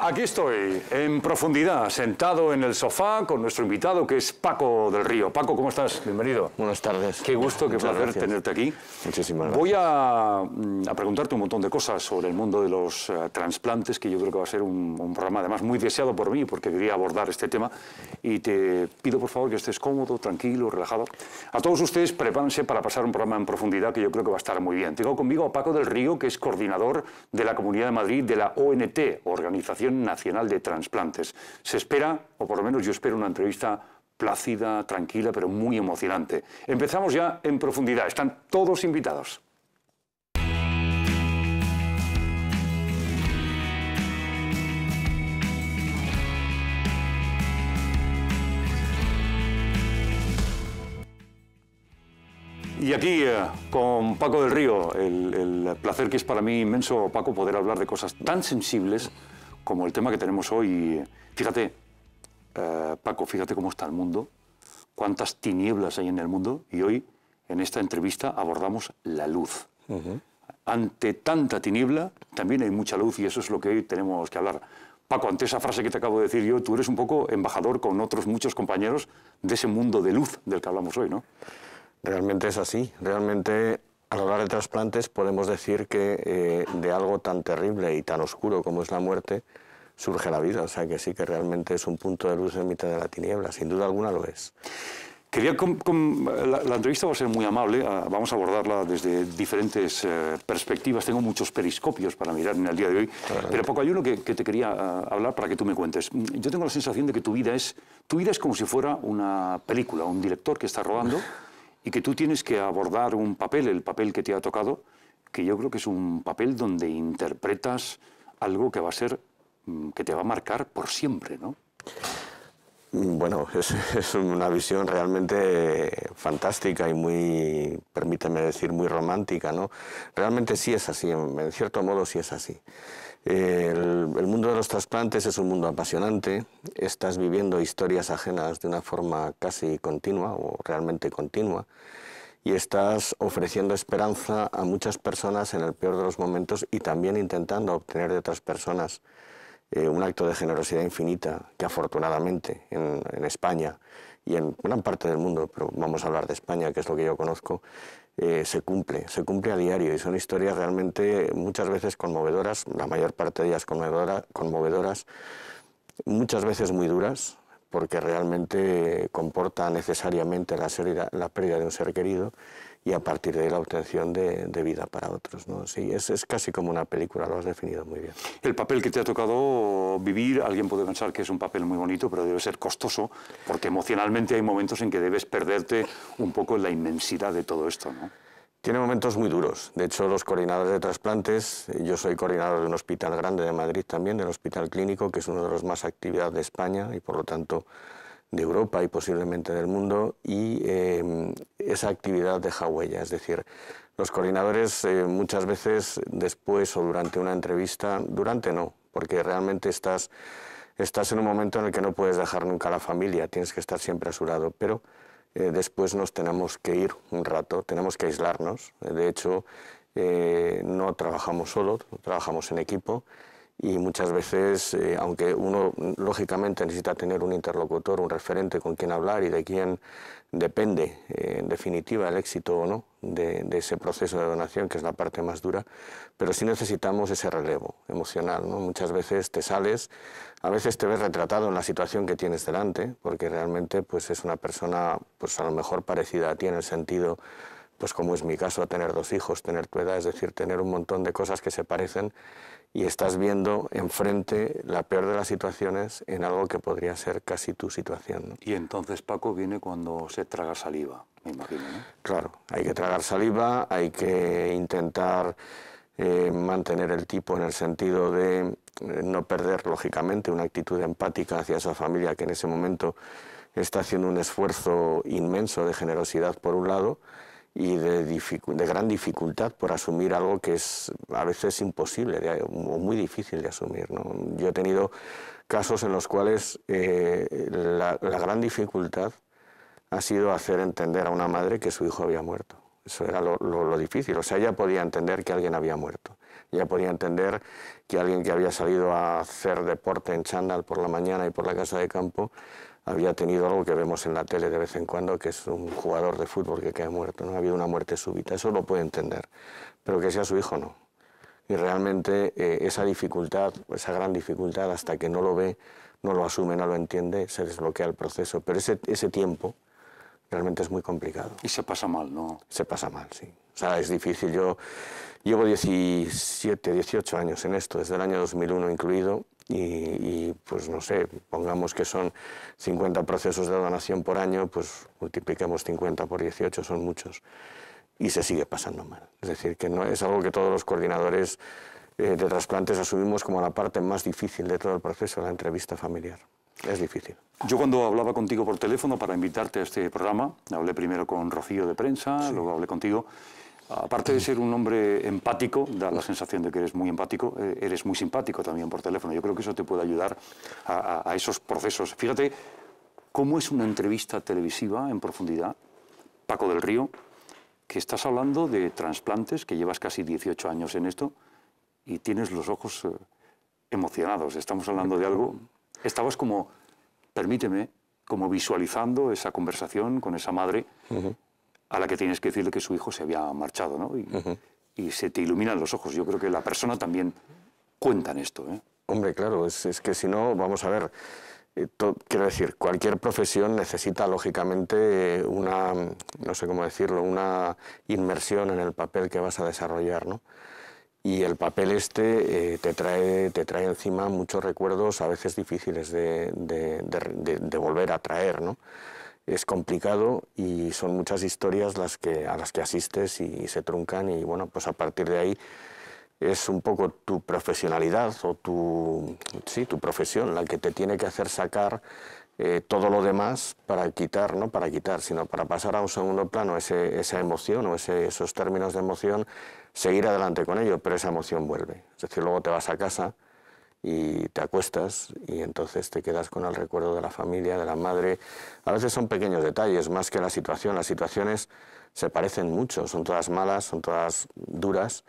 Aquí estoy, en profundidad, sentado en el sofá con nuestro invitado, que es Paco del Río. Paco, ¿cómo estás? Bienvenido. Buenas tardes. Qué gusto, qué placer tenerte aquí. Muchísimas gracias. Voy a preguntarte un montón de cosas sobre el mundo de los trasplantes, que yo creo que va a ser un programa además muy deseado por mí, porque quería abordar este tema. Y te pido, por favor, que estés cómodo, tranquilo, relajado. A todos ustedes, prepárense para pasar un programa en profundidad, que yo creo que va a estar muy bien. Tengo conmigo a Paco del Río, que es coordinador de la Comunidad de Madrid de la ONT, Organización Nacional de Transplantes. Se espera, o por lo menos yo espero, una entrevista plácida, tranquila, pero muy emocionante. Empezamos ya en profundidad. Están todos invitados. Y aquí, con Paco del Río, el placer que es para mí inmenso, Paco, poder hablar de cosas tan sensibles como el tema que tenemos hoy. Fíjate, Paco, fíjate cómo está el mundo, cuántas tinieblas hay en el mundo, y hoy, en esta entrevista, abordamos la luz. Ante tanta tiniebla, también hay mucha luz, y eso es lo que hoy tenemos que hablar. Paco, ante esa frase que te acabo de decir yo, tú eres un poco embajador con otros muchos compañeros de ese mundo de luz del que hablamos hoy, ¿no? Realmente es así. Realmente, al hablar de trasplantes, podemos decir que de algo tan terrible y tan oscuro como es la muerte, surge la vida. O sea que sí, que realmente es un punto de luz en mitad de la tiniebla. Sin duda alguna lo es. Quería la entrevista va a ser muy amable, vamos a abordarla desde diferentes perspectivas. Tengo muchos periscopios para mirar en el día de hoy, pero Paco, hay uno que te quería hablar para que tú me cuentes. Yo tengo la sensación de que tu vida es como si fuera una película, un director que está rodando y que tú tienes que abordar un papel, el papel que te ha tocado, que yo creo que es un papel donde interpretas algo que va a ser, que te va a marcar por siempre, ¿no? Bueno, es una visión realmente fantástica y muy, permíteme decir, muy romántica, ¿no? Realmente sí es así, en cierto modo sí es así. El mundo de los trasplantes es un mundo apasionante, estás viviendo historias ajenas de una forma casi continua o realmente continua y estás ofreciendo esperanza a muchas personas en el peor de los momentos y también intentando obtener de otras personas un acto de generosidad infinita que afortunadamente en España y en gran parte del mundo, pero vamos a hablar de España, que es lo que yo conozco, se cumple a diario y son historias realmente muchas veces conmovedoras, la mayor parte de ellas conmovedoras, muchas veces muy duras, porque realmente comporta necesariamente la pérdida de un ser querido y a partir de ahí la obtención de vida para otros, ¿no? Sí, es casi como una película, lo has definido muy bien. El papel que te ha tocado vivir, alguien puede pensar que es un papel muy bonito, pero debe ser costoso, porque emocionalmente hay momentos en que debes perderte un poco en la inmensidad de todo esto, ¿no? Tiene momentos muy duros. De hecho, los coordinadores de trasplantes, yo soy coordinador de un hospital grande de Madrid también, del Hospital Clínico, que es uno de los más actividad de España y por lo tanto de Europa y posiblemente del mundo, y esa actividad deja huella. Es decir, los coordinadores muchas veces después o durante una entrevista, durante no, porque realmente estás en un momento en el que no puedes dejar nunca a la familia, tienes que estar siempre a su lado, pero después nos tenemos que ir un rato, tenemos que aislarnos. De hecho, no trabajamos solos, trabajamos en equipo y muchas veces, aunque uno lógicamente necesita tener un interlocutor, un referente con quien hablar y de quien depende en definitiva el éxito o no de ese proceso de donación, que es la parte más dura, pero sí necesitamos ese relevo emocional, ¿no? Muchas veces te sales, a veces te ves retratado en la situación que tienes delante, porque realmente pues, es una persona pues, a lo mejor parecida a ti en el sentido, pues como es mi caso, tener 2 hijos, tener tu edad, es decir, tener un montón de cosas que se parecen y estás viendo enfrente la peor de las situaciones en algo que podría ser casi tu situación, ¿no? Y entonces, Paco, viene cuando se traga saliva, me imagino, ¿no? Claro, hay que tragar saliva, hay que intentar mantener el tipo en el sentido de no perder, lógicamente, una actitud empática hacia esa familia que en ese momento está haciendo un esfuerzo inmenso de generosidad por un lado, y de gran dificultad por asumir algo que es a veces imposible o muy difícil de asumir, ¿no? Yo he tenido casos en los cuales la gran dificultad ha sido hacer entender a una madre que su hijo había muerto. Eso era lo difícil, o sea, ella podía entender que alguien había muerto. Ya podía entender que alguien que había salido a hacer deporte en chándal por la mañana y por la casa de campo había tenido algo que vemos en la tele de vez en cuando, que es un jugador de fútbol que cae muerto, ¿no? Ha habido una muerte súbita, eso lo puede entender, pero que sea su hijo no. Y realmente esa dificultad, esa gran dificultad, hasta que no lo ve, no lo asume, no lo entiende, se desbloquea el proceso. Pero ese tiempo realmente es muy complicado. Y se pasa mal, ¿no? Se pasa mal, sí. O sea, es difícil. Yo llevo 17, 18 años en esto, desde el año 2001 incluido, y pues no sé, pongamos que son 50 procesos de donación por año, pues multipliquemos 50 por 18, son muchos. Y se sigue pasando mal. Es decir, que no es algo que todos los coordinadores de trasplantes asumimos como la parte más difícil de todo el proceso, la entrevista familiar. Es difícil. Yo cuando hablaba contigo por teléfono para invitarte a este programa, hablé primero con Rocío de prensa, sí. Luego hablé contigo. Aparte de ser un hombre empático, da la sensación de que eres muy empático, eres muy simpático también por teléfono. Yo creo que eso te puede ayudar a esos procesos. Fíjate cómo es una entrevista televisiva en profundidad. Paco del Río, que estás hablando de trasplantes, que llevas casi 18 años en esto, y tienes los ojos emocionados. Estamos hablando de algo... Estabas como, permíteme, como visualizando esa conversación con esa madre a la que tienes que decirle que su hijo se había marchado, ¿no? Y se te iluminan los ojos. Yo creo que la persona también cuenta en esto, ¿eh? Hombre, claro, es que si no, vamos a ver, quiero decir, cualquier profesión necesita lógicamente una, no sé cómo decirlo, una inmersión en el papel que vas a desarrollar, ¿no? Y el papel te trae encima muchos recuerdos a veces difíciles de volver a traer, ¿no? Es complicado y son muchas historias a las que asistes y se truncan, y bueno, pues a partir de ahí es un poco tu profesionalidad o tu profesión la que te tiene que hacer sacar todo lo demás para quitar, no para quitar, sino para pasar a un segundo plano esa emoción o esos términos de emoción, seguir adelante con ello, pero esa emoción vuelve. Es decir, luego te vas a casa y te acuestas y entonces te quedas con el recuerdo de la familia, de la madre. A veces son pequeños detalles, más que la situación. Las situaciones se parecen mucho, son todas malas, son todas duras,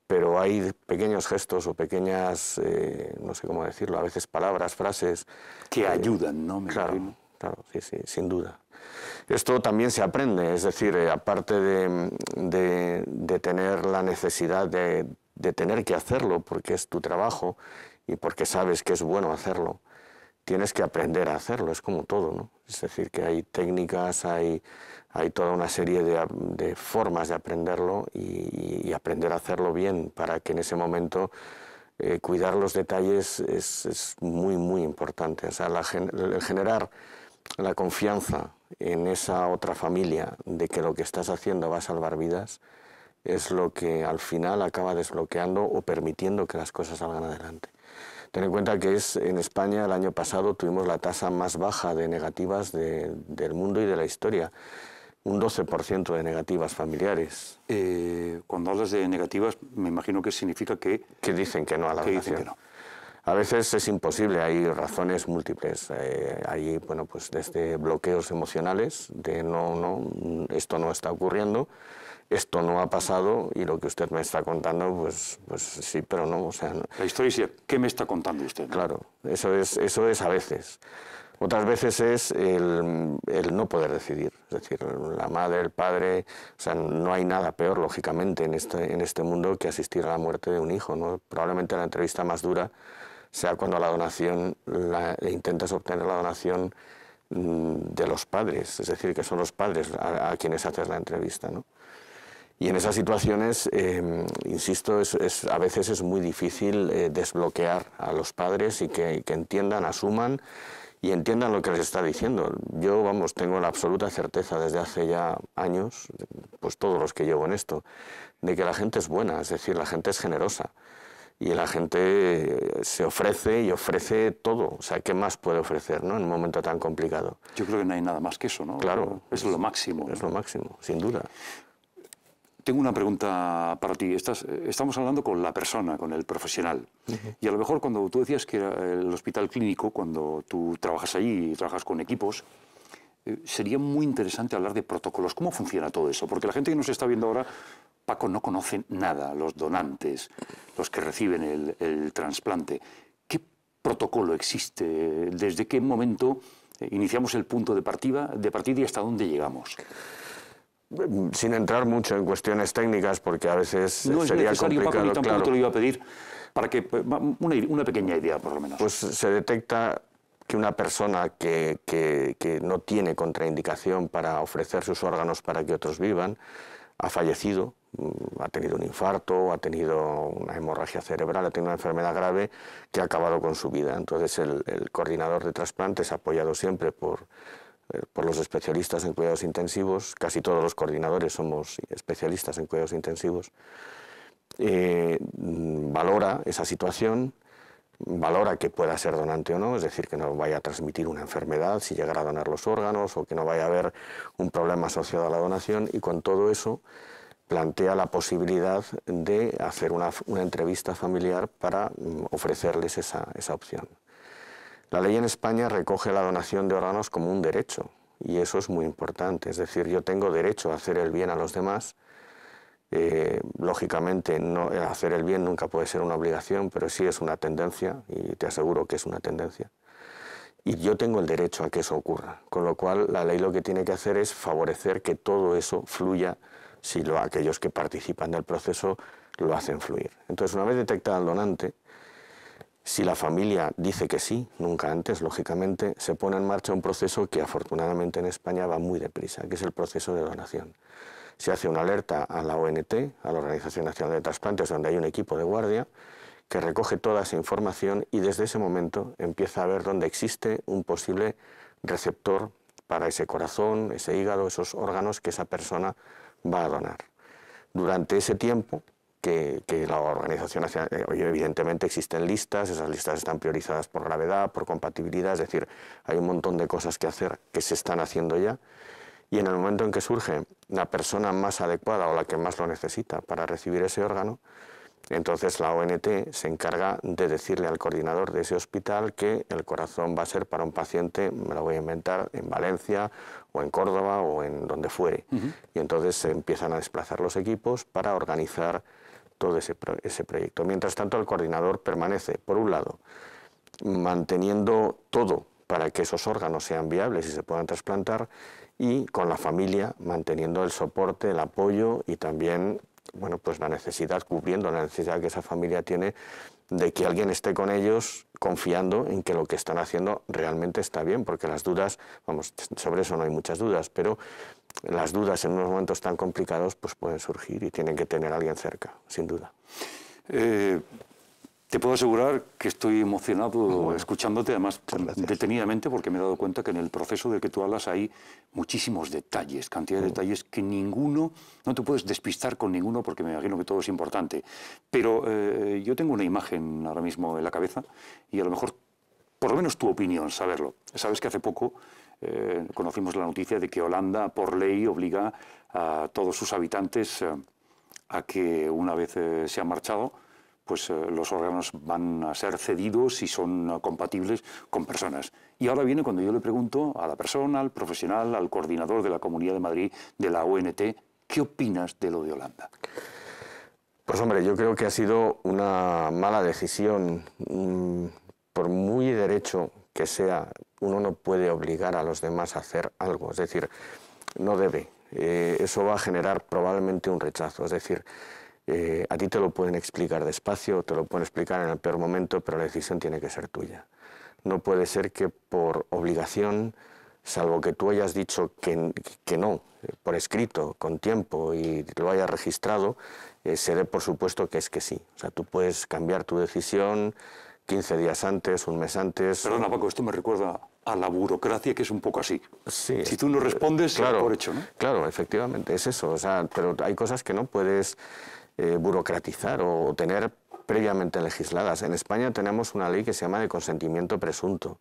pero hay pequeños gestos o pequeñas, no sé cómo decirlo, a veces palabras, frases... Que ayudan, ¿no? Claro, sí, sin duda. Esto también se aprende, es decir, aparte de tener la necesidad de tener que hacerlo porque es tu trabajo y porque sabes que es bueno hacerlo, tienes que aprender a hacerlo, es como todo, ¿no? Es decir, que hay técnicas, hay toda una serie de formas de aprenderlo y aprender a hacerlo bien para que en ese momento cuidar los detalles es muy, muy importante. O sea, el generar la confianza en esa otra familia de que lo que estás haciendo va a salvar vidas es lo que al final acaba desbloqueando o permitiendo que las cosas salgan adelante. Ten en cuenta que en España el año pasado tuvimos la tasa más baja de negativas del mundo y de la historia. Un 12% de negativas familiares. Cuando hablas de negativas, me imagino que significa que... Que dicen que no a la donación. Que no. A veces es imposible, hay razones múltiples. Hay, bueno, pues desde bloqueos emocionales, de esto no está ocurriendo, esto no ha pasado y lo que usted me está contando, pues sí, pero no. O sea, la historia es, ¿qué me está contando usted? ¿No? Claro, eso es a veces. Otras veces es el no poder decidir, es decir, la madre, el padre, o sea, no hay nada peor, lógicamente, en este mundo que asistir a la muerte de un hijo, ¿no? Probablemente la entrevista más dura sea cuando la donación, intentas obtener la donación de los padres, es decir, que son los padres a quienes haces la entrevista, ¿no? Y en esas situaciones, insisto, a veces es muy difícil desbloquear a los padres y que entiendan, asuman y entiendan lo que les está diciendo. Yo, vamos, tengo la absoluta certeza desde hace ya años, pues todos los que llevo en esto, de que la gente es buena, es decir, la gente es generosa y la gente se ofrece y ofrece todo. O sea, ¿qué más puede ofrecer, ¿no?, en un momento tan complicado? Yo creo que no hay nada más que eso, ¿no? Claro. Es lo máximo. Es lo máximo, sin duda. Tengo una pregunta para ti. Estamos hablando con la persona, con el profesional. Y a lo mejor cuando tú decías que era el hospital clínico, cuando tú trabajas allí y trabajas con equipos, sería muy interesante hablar de protocolos. ¿Cómo funciona todo eso? Porque la gente que nos está viendo ahora Paco, no conocen nada los donantes, los que reciben el trasplante. ¿Qué protocolo existe? ¿Desde qué momento iniciamos el punto de partida y hasta dónde llegamos? Sin entrar mucho en cuestiones técnicas, porque a veces no sería es necesario, complicado. Paco, y tampoco claro, te lo iba a pedir, para que una pequeña idea, por lo menos. Pues se detecta que una persona que no tiene contraindicación para ofrecer sus órganos para que otros vivan, ha fallecido, ha tenido un infarto, ha tenido una hemorragia cerebral, ha tenido una enfermedad grave que ha acabado con su vida. Entonces el coordinador de trasplantes, apoyado siempre por los especialistas en cuidados intensivos, casi todos los coordinadores somos especialistas en cuidados intensivos, valora esa situación, valora que pueda ser donante o no, es decir, que no vaya a transmitir una enfermedad si llegara a donar los órganos o que no vaya a haber un problema asociado a la donación, y con todo eso plantea la posibilidad de hacer una entrevista familiar para ofrecerles esa opción. La ley en España recoge la donación de órganos como un derecho, y eso es muy importante, es decir, yo tengo derecho a hacer el bien a los demás. Lógicamente, hacer el bien nunca puede ser una obligación, pero sí es una tendencia, y te aseguro que es una tendencia. Y yo tengo el derecho a que eso ocurra, con lo cual la ley lo que tiene que hacer es favorecer que todo eso fluya si aquellos que participan del proceso lo hacen fluir. Entonces, una vez detectado el donante, si la familia dice que sí, nunca antes, lógicamente, se pone en marcha un proceso que afortunadamente en España va muy deprisa, que es el proceso de donación. Se hace una alerta a la ONT, a la Organización Nacional de Trasplantes, donde hay un equipo de guardia que recoge toda esa información, y desde ese momento empieza a ver dónde existe un posible receptor para ese corazón, ese hígado, esos órganos que esa persona va a donar. Durante ese tiempo que la Organización Nacional, evidentemente existen listas, esas listas están priorizadas por gravedad, por compatibilidad, es decir, hay un montón de cosas que hacer que se están haciendo ya. Y en el momento en que surge la persona más adecuada o la que más lo necesita para recibir ese órgano, entonces la ONT se encarga de decirle al coordinador de ese hospital que el corazón va a ser para un paciente, me lo voy a inventar, en Valencia o en Córdoba o en donde fuere. Y entonces se empiezan a desplazar los equipos para organizar todo ese proyecto. Mientras tanto, el coordinador permanece, por un lado, manteniendo todo para que esos órganos sean viables y se puedan trasplantar, y con la familia manteniendo el soporte, el apoyo y también, bueno, pues la necesidad, cubriendo la necesidad que esa familia tiene de que alguien esté con ellos confiando en que lo que están haciendo realmente está bien, porque las dudas, vamos, sobre eso no hay muchas dudas, pero las dudas en unos momentos tan complicados pues pueden surgir y tienen que tener a alguien cerca, sin duda. Te puedo asegurar que estoy emocionado escuchándote, además detenidamente, porque me he dado cuenta que en el proceso del que tú hablas hay muchísimos detalles, cantidad de detalles que no te puedes despistar con ninguno, porque me imagino que todo es importante. Pero yo tengo una imagen ahora mismo en la cabeza y a lo mejor, por lo menos tu opinión, saberlo. Sabes que hace poco conocimos la noticia de que Holanda, por ley, obliga a todos sus habitantes a que una vez se han marchado, pues los órganos van a ser cedidos si son compatibles con personas. Y ahora viene cuando yo le pregunto a la persona, al profesional, al coordinador de la Comunidad de Madrid, de la ONT, ¿qué opinas de lo de Holanda? Pues hombre, yo creo que ha sido una mala decisión. Por muy derecho que sea, uno no puede obligar a los demás a hacer algo, es decir, no debe. Eso va a generar probablemente un rechazo, es decir, a ti te lo pueden explicar despacio, te lo pueden explicar en el peor momento, pero la decisión tiene que ser tuya. No puede ser que por obligación, salvo que tú hayas dicho que no, por escrito, con tiempo, y lo hayas registrado, se dé por supuesto que es que sí. O sea, tú puedes cambiar tu decisión 15 días antes, un mes antes. Perdona, Paco, esto me recuerda a la burocracia, que es un poco así. Sí, si tú no respondes, claro, por hecho, ¿no? Claro, efectivamente, es eso. O sea, pero hay cosas que no puedes burocratizar o tener previamente legisladas. En España tenemos una ley que se llama de consentimiento presunto,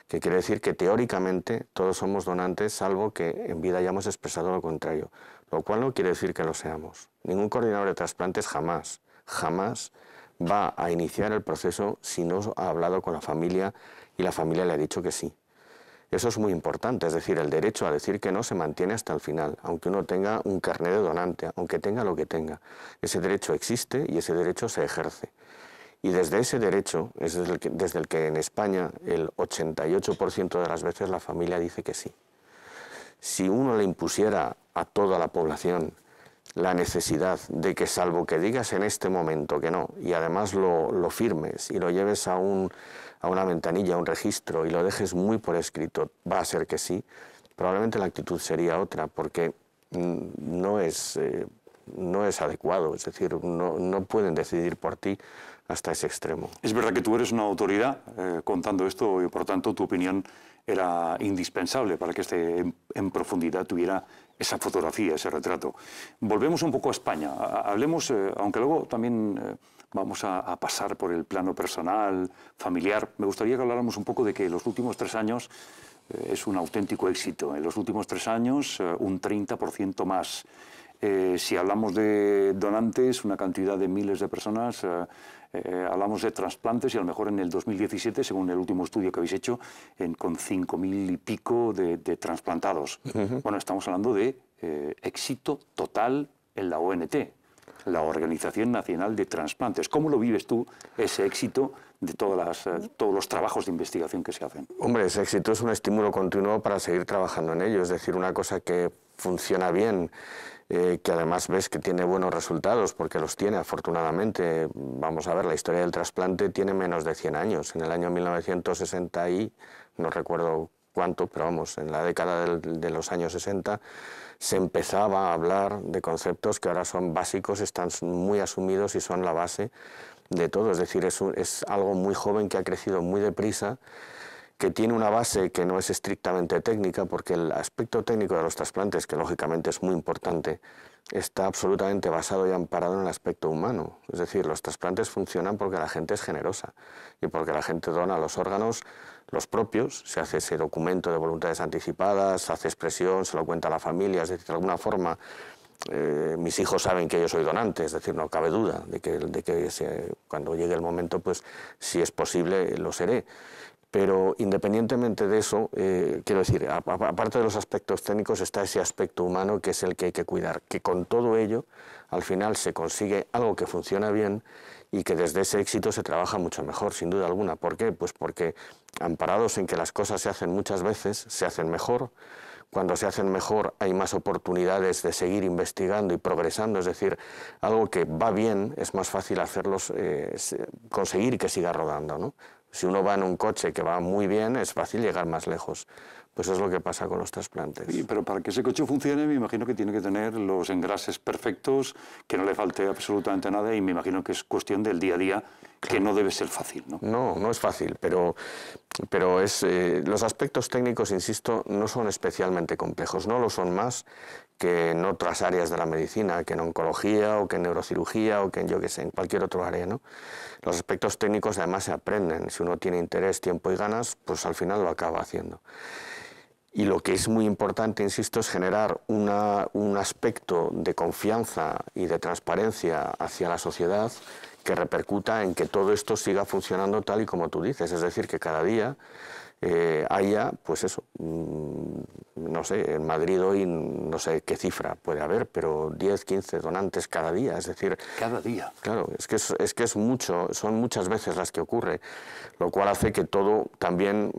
que quiere decir que teóricamente todos somos donantes, salvo que en vida hayamos expresado lo contrario, lo cual no quiere decir que lo seamos. Ningún coordinador de trasplantes jamás va a iniciar el proceso si no ha hablado con la familia y la familia le ha dicho que sí. Eso es muy importante, es decir, el derecho a decir que no se mantiene hasta el final, aunque uno tenga un carné de donante, aunque tenga lo que tenga. Ese derecho existe y ese derecho se ejerce. Y desde ese derecho es desde el que en España el 88% de las veces la familia dice que sí. Si uno le impusiera a toda la población la necesidad de que, salvo que digas en este momento que no, y además lo firmes y lo lleves a una ventanilla, a un registro, y lo dejes muy por escrito, va a ser que sí, probablemente la actitud sería otra, porque no es adecuado, es decir, no pueden decidir por ti hasta ese extremo. Es verdad que tú eres una autoridad contando esto y por tanto tu opinión era indispensable para que en profundidad tuviera esa fotografía, ese retrato. Volvemos un poco a España. Hablemos, aunque luego también vamos a pasar por el plano personal, familiar. Me gustaría que habláramos un poco de que los últimos 3 años es un auténtico éxito. En los últimos 3 años, un 30% más. Si hablamos de donantes, una cantidad de miles de personas, hablamos de trasplantes y a lo mejor en el 2017, según el último estudio que habéis hecho, con 5.000 y pico de trasplantados. Bueno, estamos hablando de éxito total en la ONT, la Organización Nacional de Trasplantes. ¿Cómo lo vives tú, ese éxito de todos los trabajos de investigación que se hacen? Hombre, ese éxito es un estímulo continuo para seguir trabajando en ello. Es decir, una cosa que funciona bien, que además ves que tiene buenos resultados, porque los tiene afortunadamente. Vamos a ver, la historia del trasplante tiene menos de 100 años. En el año 1960 y no recuerdo cuánto, pero vamos, en la década de los años 60 se empezaba a hablar de conceptos que ahora son básicos, están muy asumidos y son la base de todo. Es decir, es algo muy joven que ha crecido muy deprisa, que tiene una base que no es estrictamente técnica, porque el aspecto técnico de los trasplantes, que lógicamente es muy importante, está absolutamente basado y amparado en el aspecto humano. Es decir, los trasplantes funcionan porque la gente es generosa y porque la gente dona los órganos, los propios, se hace ese documento de voluntades anticipadas, se hace expresión, se lo cuenta a la familia, es decir, de alguna forma mis hijos saben que yo soy donante, es decir, no cabe duda de que cuando llegue el momento, pues si es posible, lo seré. Pero independientemente de eso, quiero decir, aparte de los aspectos técnicos está ese aspecto humano que es el que hay que cuidar, que con todo ello al final se consigue algo que funciona bien y que desde ese éxito se trabaja mucho mejor, sin duda alguna. ¿Por qué? Pues porque amparados en que las cosas se hacen muchas veces, se hacen mejor. Cuando se hacen mejor hay más oportunidades de seguir investigando y progresando, es decir, algo que va bien es más fácil hacerlos, conseguir que siga rodando, ¿no? Si uno va en un coche que va muy bien, es fácil llegar más lejos. Pues eso es lo que pasa con los trasplantes. Sí, pero para que ese coche funcione, me imagino que tiene que tener los engrases perfectos, que no le falte absolutamente nada, y me imagino que es cuestión del día a día, que no debe ser fácil, ¿no? No, no es fácil, pero los aspectos técnicos, insisto, no son especialmente complejos, no lo son más que en otras áreas de la medicina, que en oncología o que en neurocirugía o que en, yo qué sé, en cualquier otro área, ¿no? Los aspectos técnicos además se aprenden. Si uno tiene interés, tiempo y ganas, pues al final lo acaba haciendo. Y lo que es muy importante, insisto, es generar un aspecto de confianza y de transparencia hacia la sociedad que repercuta en que todo esto siga funcionando tal y como tú dices. Es decir, que cada día haya, pues eso, no sé, en Madrid hoy no sé qué cifra puede haber, pero 10, 15 donantes cada día, es decir... Cada día. Claro, es que es mucho, son muchas veces las que ocurre, lo cual hace que todo también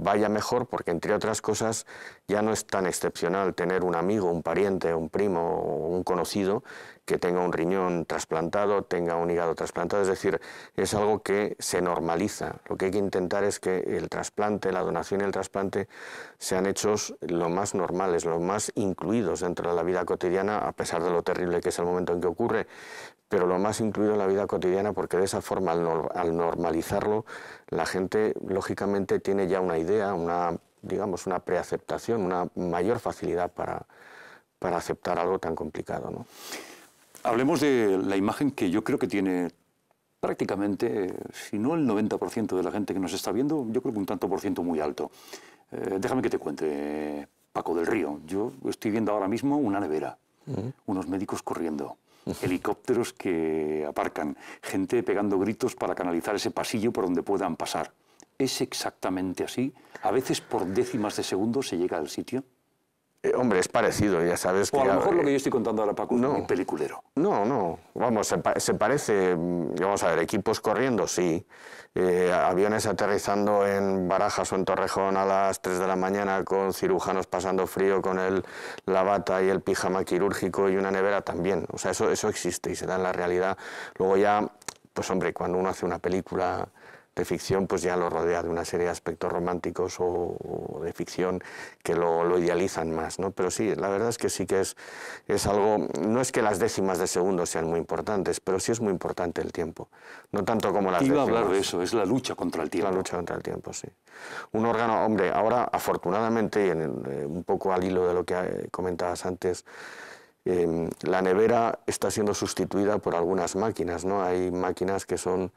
vaya mejor, porque entre otras cosas ya no es tan excepcional tener un amigo, un pariente, un primo o un conocido que tenga un riñón trasplantado, tenga un hígado trasplantado, es decir, es algo que se normaliza. Lo que hay que intentar es que el trasplante, la donación y el trasplante sean hechos lo más normales, lo más incluidos dentro de la vida cotidiana, a pesar de lo terrible que es el momento en que ocurre, pero lo más incluido en la vida cotidiana, porque de esa forma, al normalizarlo, la gente, lógicamente, tiene ya una idea, digamos, una preaceptación, una mayor facilidad para aceptar algo tan complicado, ¿no? Hablemos de la imagen que yo creo que tiene prácticamente, si no el 90% de la gente que nos está viendo, yo creo que un tanto por ciento muy alto. Déjame que te cuente, Paco del Río. Yo estoy viendo ahora mismo una nevera, unos médicos corriendo, helicópteros que aparcan, gente pegando gritos para canalizar ese pasillo por donde puedan pasar. ¿Es exactamente así? ¿A veces por décimas de segundo se llega al sitio? Hombre, es parecido, ya sabes que... O a lo mejor lo que yo estoy contando ahora, Paco, no, es muy peliculero. No, vamos, se parece, vamos a ver, equipos corriendo, sí, aviones aterrizando en Barajas o en Torrejón a las 3 de la mañana con cirujanos pasando frío con la bata y el pijama quirúrgico y una nevera también, o sea, eso existe y se da en la realidad. Luego ya, pues hombre, cuando uno hace una película de ficción, pues ya lo rodea de una serie de aspectos románticos o de ficción que lo idealizan más, ¿no? Pero sí, la verdad es que sí que es algo, no es que las décimas de segundo sean muy importantes, pero sí es muy importante el tiempo, no tanto como las décimas. Iba a hablar de eso, es la lucha contra el tiempo. La lucha contra el tiempo, sí. Un órgano, hombre, ahora afortunadamente, y un poco al hilo de lo que comentabas antes, la nevera está siendo sustituida por algunas máquinas, ¿no? Hay máquinas que son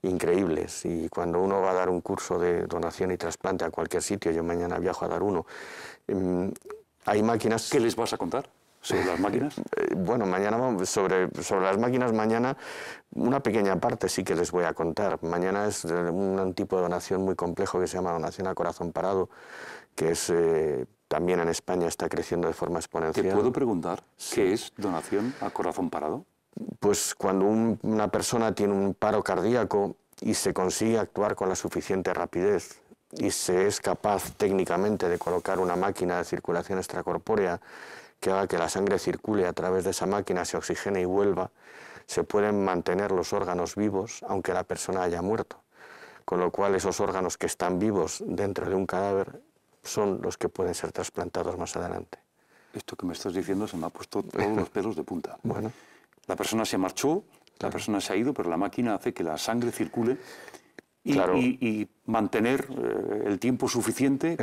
increíbles y cuando uno va a dar un curso de donación y trasplante a cualquier sitio, yo mañana viajo a dar uno, hay máquinas... ¿Qué les vas a contar sobre las máquinas? Bueno, mañana sobre las máquinas, mañana una pequeña parte sí que les voy a contar. Mañana es un tipo de donación muy complejo que se llama donación a corazón parado, que es... también en España está creciendo de forma exponencial. ¿Te puedo preguntar sí. qué es donación a corazón parado? Pues cuando una persona tiene un paro cardíaco y se consigue actuar con la suficiente rapidez y se es capaz técnicamente de colocar una máquina de circulación extracorpórea que haga que la sangre circule a través de esa máquina, se oxigene y vuelva, se pueden mantener los órganos vivos aunque la persona haya muerto. Con lo cual esos órganos que están vivos dentro de un cadáver son los que pueden ser trasplantados más adelante. Esto que me estás diciendo se me ha puesto todos los pelos de punta. Bueno. La persona se marchó, la persona se ha ido, pero la máquina hace que la sangre circule y, claro. y mantener el tiempo suficiente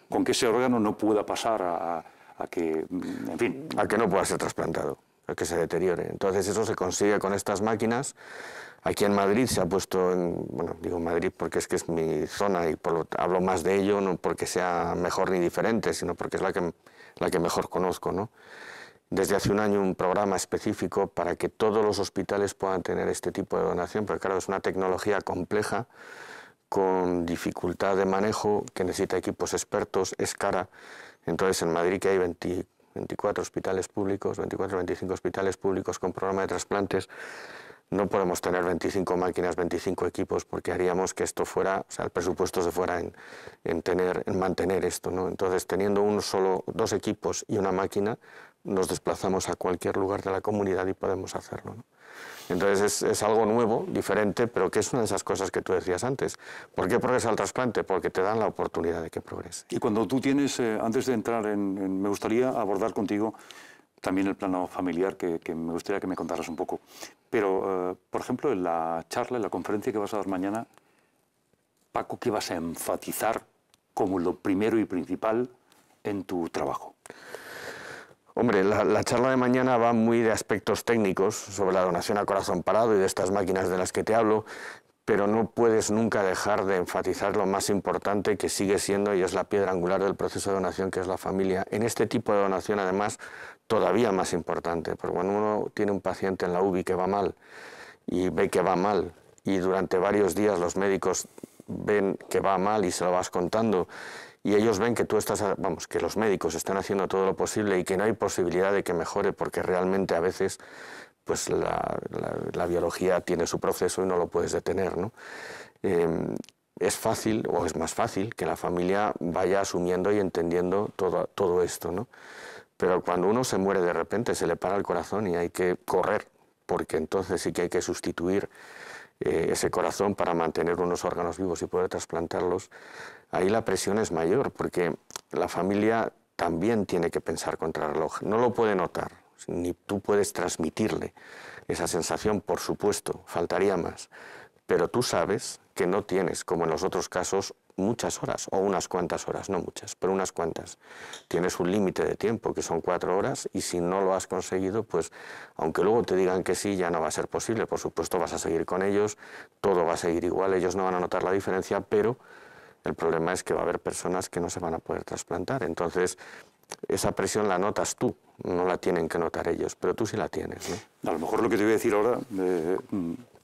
con que ese órgano no pueda pasar a que, en fin... A que no pueda ser trasplantado, a que se deteriore. Entonces eso se consigue con estas máquinas. Aquí en Madrid se ha puesto, bueno, digo Madrid porque es que es mi zona y hablo más de ello, no porque sea mejor ni diferente, sino porque es la que mejor conozco, ¿no? Desde hace un año un programa específico para que todos los hospitales puedan tener este tipo de donación, porque claro, es una tecnología compleja, con dificultad de manejo, que necesita equipos expertos, es cara. Entonces en Madrid, que hay 24 hospitales públicos, 24 o 25 hospitales públicos con programa de trasplantes, no podemos tener 25 máquinas, 25 equipos, porque haríamos que esto fuera, o sea, el presupuesto se fuera en mantener esto, ¿no? Entonces, teniendo dos equipos y una máquina, nos desplazamos a cualquier lugar de la comunidad y podemos hacerlo, ¿no? Entonces es algo nuevo, diferente, pero que es una de esas cosas que tú decías antes. ¿Por qué progresa el trasplante? Porque te dan la oportunidad de que progrese. Y cuando tú tienes, antes de entrar me gustaría abordar contigo también el plano familiar, que me gustaría que me contaras un poco. Pero, por ejemplo, en la charla, en la conferencia que vas a dar mañana, Paco, ¿qué vas a enfatizar como lo primero y principal en tu trabajo? Hombre, la charla de mañana va muy de aspectos técnicos sobre la donación a corazón parado y de estas máquinas de las que te hablo, pero no puedes nunca dejar de enfatizar lo más importante que sigue siendo y es la piedra angular del proceso de donación, que es la familia. En este tipo de donación, además, todavía más importante, porque cuando uno tiene un paciente en la UBI que va mal y ve que va mal y durante varios días los médicos ven que va mal y se lo vas contando y ellos ven que tú estás, vamos, que los médicos están haciendo todo lo posible y que no hay posibilidad de que mejore porque realmente a veces pues la biología tiene su proceso y no lo puedes detener, ¿no? Es fácil, o es más fácil, que la familia vaya asumiendo y entendiendo todo esto, ¿no? Pero cuando uno se muere de repente, se le para el corazón y hay que correr, porque entonces sí que hay que sustituir ese corazón para mantener unos órganos vivos y poder trasplantarlos, ahí la presión es mayor, porque la familia también tiene que pensar contra reloj. No lo puede notar, ni tú puedes transmitirle esa sensación, por supuesto, faltaría más. Pero tú sabes que no tienes, como en los otros casos, muchas horas, o unas cuantas horas, no muchas, pero unas cuantas. Tienes un límite de tiempo, que son 4 horas, y si no lo has conseguido, pues, aunque luego te digan que sí, ya no va a ser posible. Por supuesto, vas a seguir con ellos, todo va a seguir igual, ellos no van a notar la diferencia, pero el problema es que va a haber personas que no se van a poder trasplantar. Entonces, esa presión la notas tú, no la tienen que notar ellos, pero tú sí la tienes, ¿no? A lo mejor lo que te voy a decir ahora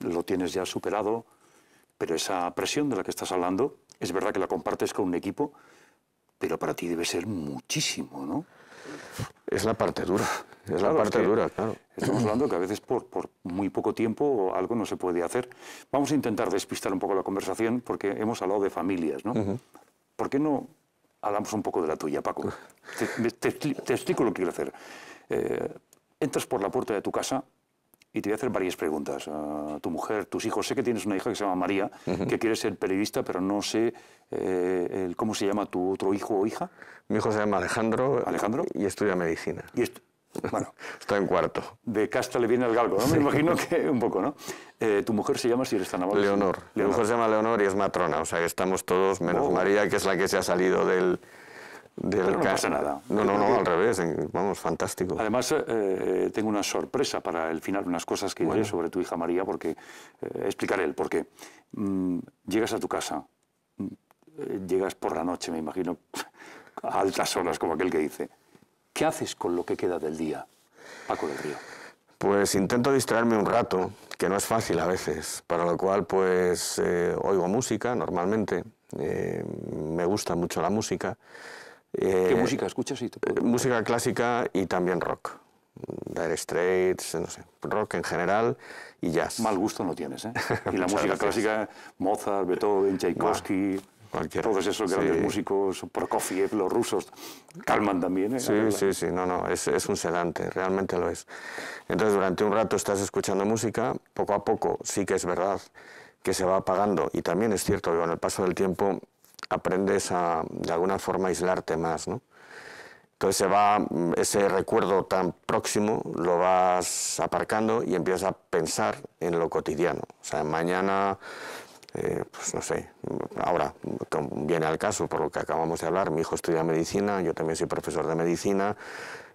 lo tienes ya superado, pero esa presión de la que estás hablando, es verdad que la compartes con un equipo, pero para ti debe ser muchísimo, ¿no? Es la parte dura, es Claro, la parte es que dura, claro. estamos hablando que a veces por muy poco tiempo algo no se puede hacer. Vamos a intentar despistar un poco la conversación porque hemos hablado de familias, ¿no? ¿Por qué no hablamos un poco de la tuya, Paco? Te explico lo que quiero hacer. Entras por la puerta de tu casa y te voy a hacer varias preguntas. Tu mujer, tus hijos. Sé que tienes una hija que se llama María, que quiere ser periodista, pero no sé cómo se llama tu otro hijo o hija. Mi hijo se llama Alejandro. ¿Alejandro? Y estudia medicina. Bueno, está en cuarto. De casta le viene el galgo, ¿no? Me imagino que un poco, ¿no? Tu mujer se llama, si eres tan amable. Leonor. Mi mujer se llama Leonor y es matrona, o sea que estamos todos, menos María, que es la que se ha salido del Pero no pasa nada. No, al revés, vamos, fantástico. Además, tengo una sorpresa para el final, unas cosas que diré sobre tu hija María, porque explicaré el por qué. Llegas a tu casa, llegas por la noche, me imagino, a altas horas, como aquel que dice. ¿Qué haces con lo que queda del día, Paco del Río? Pues intento distraerme un rato, que no es fácil a veces, para lo cual pues oigo música normalmente, me gusta mucho la música. ¿Qué música escuchas? Música clásica y también rock. Dire Straits, no sé, rock en general y jazz. Mal gusto no tienes, ¿eh? Y la música clásica, Mozart, Beethoven, Tchaikovsky, todos esos grandes músicos, Prokofiev, los rusos, calman también, ¿eh? Sí, no, es un sedante, realmente lo es. Entonces durante un rato estás escuchando música, poco a poco sí que es verdad que se va apagando y también es cierto que con el paso del tiempo aprendes a, de alguna forma, aislarte más, ¿no? Entonces se va, ese recuerdo tan próximo lo vas aparcando y empiezas a pensar en lo cotidiano. O sea, mañana, pues no sé, ahora viene al caso por lo que acabamos de hablar, mi hijo estudia medicina, yo también soy profesor de medicina,